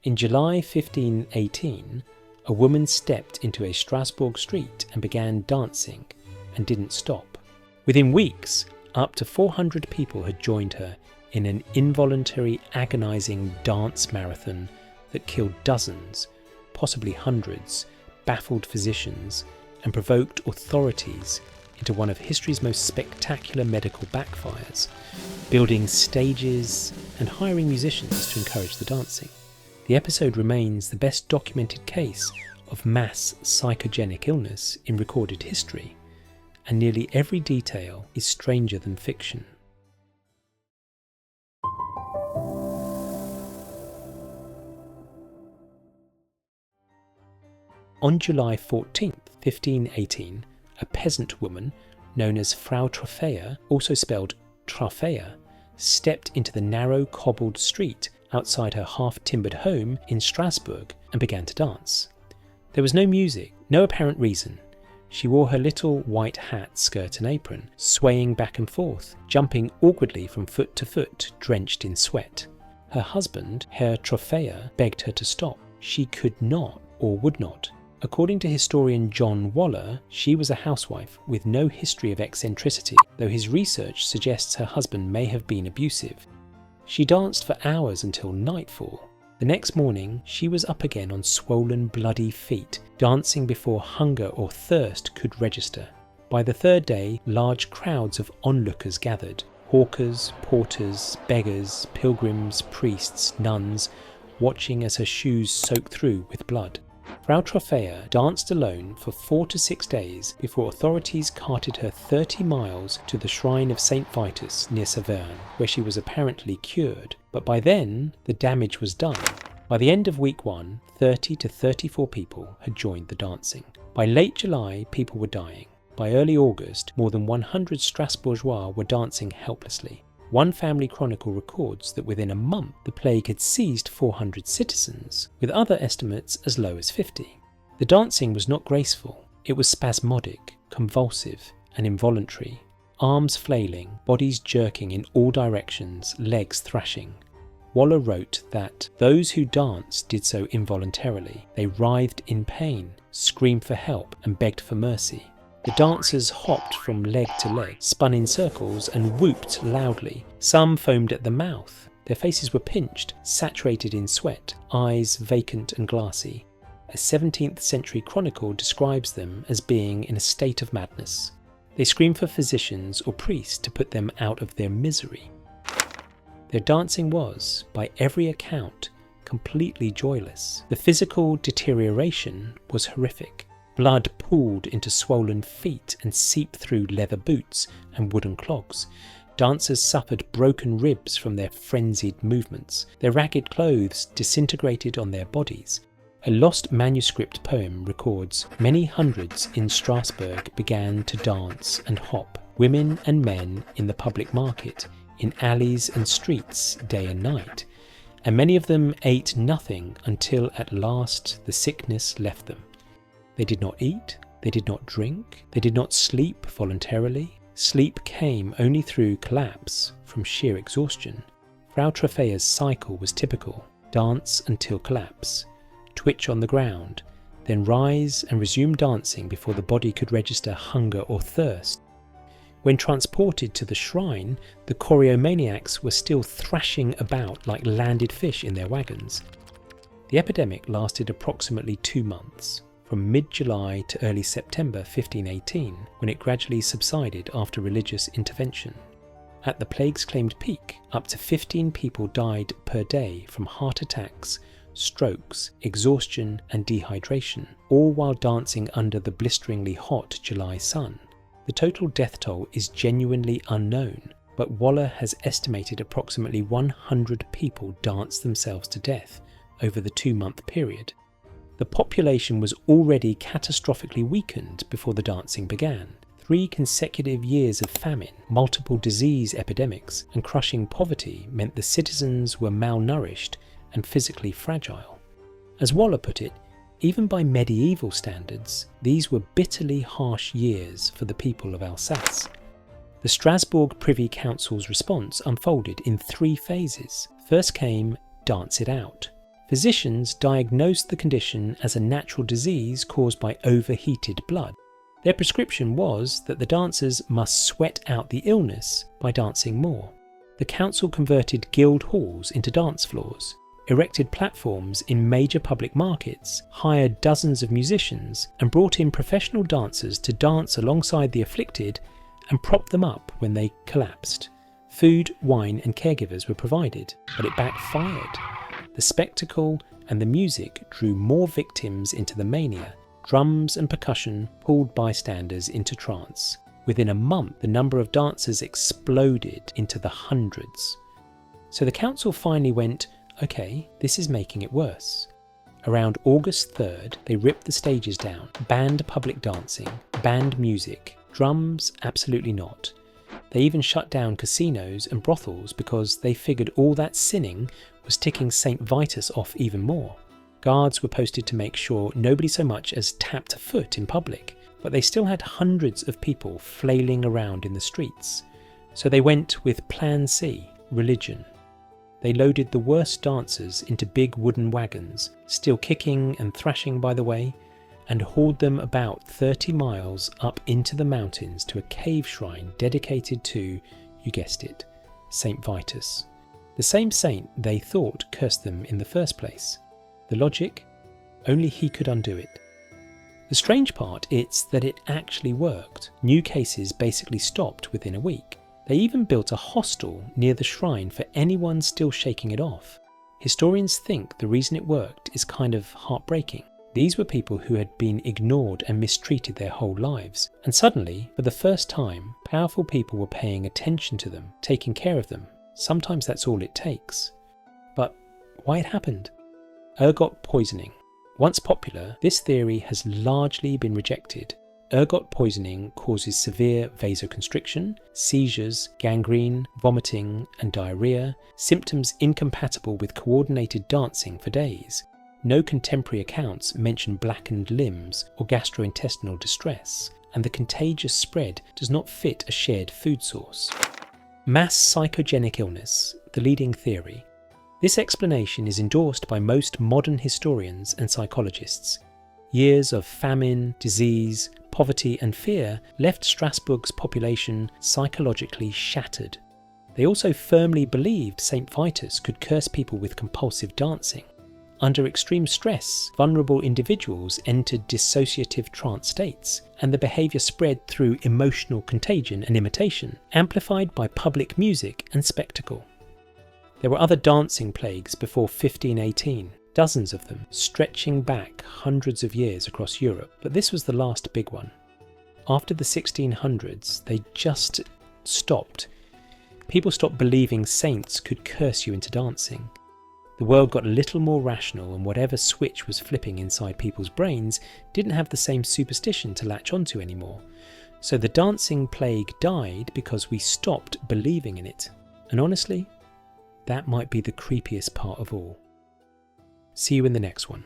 In July 1518, a woman stepped into a Strasbourg street and began dancing and didn't stop. Within weeks, up to 400 people had joined her in an involuntary, agonizing dance marathon that killed dozens, possibly hundreds, baffled physicians, and provoked authorities into one of history's most spectacular medical backfires, building stages and hiring musicians to encourage the dancing. The episode remains the best documented case of mass psychogenic illness in recorded history, and nearly every detail is stranger than fiction. On July 14, 1518, a peasant woman known as Frau Troffea, also spelled Troffea, stepped into the narrow cobbled street outside her half-timbered home in Strasbourg and began to dance. There was no music, no apparent reason. She wore her little white hat, skirt and apron, swaying back and forth, jumping awkwardly from foot to foot, drenched in sweat. Her husband, Herr Troffea, begged her to stop. She could not or would not. According to historian John Waller, she was a housewife with no history of eccentricity, though his research suggests her husband may have been abusive. She danced for hours until nightfall. The next morning, she was up again on swollen, bloody feet, dancing before hunger or thirst could register. By the third day, large crowds of onlookers gathered. Hawkers, porters, beggars, pilgrims, priests, nuns, watching as her shoes soaked through with blood. Frau Troffea danced alone for 4 to 6 days before authorities carted her 30 miles to the shrine of St. Vitus near Saverne, where she was apparently cured. But by then, the damage was done. By the end of week 1, 30 to 34 people had joined the dancing. By late July, people were dying. By early August, more than 100 Strasbourgeois were dancing helplessly. One family chronicle records that within a month the plague had seized 400 citizens, with other estimates as low as 50. The dancing was not graceful, it was spasmodic, convulsive and involuntary. Arms flailing, bodies jerking in all directions, legs thrashing. Waller wrote that those who danced did so involuntarily. They writhed in pain, screamed for help and begged for mercy. The dancers hopped from leg to leg, spun in circles and whooped loudly. Some foamed at the mouth. Their faces were pinched, saturated in sweat, eyes vacant and glassy. A 17th century chronicle describes them as being in a state of madness. They screamed for physicians or priests to put them out of their misery. Their dancing was, by every account, completely joyless. The physical deterioration was horrific. Blood pooled into swollen feet and seeped through leather boots and wooden clogs. Dancers suffered broken ribs from their frenzied movements. Their ragged clothes disintegrated on their bodies. A lost manuscript poem records, many hundreds in Strasbourg began to dance and hop, women and men in the public market, in alleys and streets, day and night, and many of them ate nothing until at last the sickness left them. They did not eat, they did not drink, they did not sleep voluntarily. Sleep came only through collapse from sheer exhaustion. Frau Troffea's cycle was typical: dance until collapse, twitch on the ground, then rise and resume dancing before the body could register hunger or thirst. When transported to the shrine, the choreomaniacs were still thrashing about like landed fish in their wagons. The epidemic lasted approximately 2 months. From mid-July to early September 1518, when it gradually subsided after religious intervention. At the plague's claimed peak, up to 15 people died per day from heart attacks, strokes, exhaustion and dehydration, all while dancing under the blisteringly hot July sun. The total death toll is genuinely unknown, but Waller has estimated approximately 100 people danced themselves to death over the 2-month period. The population was already catastrophically weakened before the dancing began. 3 consecutive years of famine, multiple disease epidemics, and crushing poverty meant the citizens were malnourished and physically fragile. As Waller put it, even by medieval standards, these were bitterly harsh years for the people of Alsace. The Strasbourg Privy Council's response unfolded in 3 phases. First came Dance It Out. Physicians diagnosed the condition as a natural disease caused by overheated blood. Their prescription was that the dancers must sweat out the illness by dancing more. The council converted guild halls into dance floors, erected platforms in major public markets, hired dozens of musicians, and brought in professional dancers to dance alongside the afflicted and prop them up when they collapsed. Food, wine, and caregivers were provided, but it backfired. The spectacle and the music drew more victims into the mania. Drums and percussion pulled bystanders into trance. Within a month, the number of dancers exploded into the hundreds. So the council finally went, okay, this is making it worse. Around August 3rd, they ripped the stages down, banned public dancing, banned music, drums, absolutely not. They even shut down casinos and brothels because they figured all that sinning was ticking St. Vitus off even more. Guards were posted to make sure nobody so much as tapped a foot in public, but they still had hundreds of people flailing around in the streets. So they went with Plan C, religion. They loaded the worst dancers into big wooden wagons, still kicking and thrashing by the way, and hauled them about 30 miles up into the mountains to a cave shrine dedicated to, you guessed it, St. Vitus, the same saint they thought cursed them in the first place. The logic? Only he could undo it. The strange part is that it actually worked. New cases basically stopped within a week. They even built a hostel near the shrine for anyone still shaking it off. Historians think the reason it worked is kind of heartbreaking. These were people who had been ignored and mistreated their whole lives, and suddenly, for the first time, powerful people were paying attention to them, taking care of them. Sometimes that's all it takes. But why it happened? Ergot poisoning. Once popular, this theory has largely been rejected. Ergot poisoning causes severe vasoconstriction, seizures, gangrene, vomiting, and diarrhea, symptoms incompatible with coordinated dancing for days. No contemporary accounts mention blackened limbs or gastrointestinal distress, and the contagious spread does not fit a shared food source. Mass psychogenic illness, the leading theory. This explanation is endorsed by most modern historians and psychologists. Years of famine, disease, poverty and fear left Strasbourg's population psychologically shattered. They also firmly believed St. Vitus could curse people with compulsive dancing. Under extreme stress, vulnerable individuals entered dissociative trance states, and the behaviour spread through emotional contagion and imitation, amplified by public music and spectacle. There were other dancing plagues before 1518, dozens of them, stretching back hundreds of years across Europe, but this was the last big one. After the 1600s, they just stopped. People stopped believing saints could curse you into dancing. The world got a little more rational, and whatever switch was flipping inside people's brains didn't have the same superstition to latch onto anymore. So the dancing plague died because we stopped believing in it. And honestly, that might be the creepiest part of all. See you in the next one.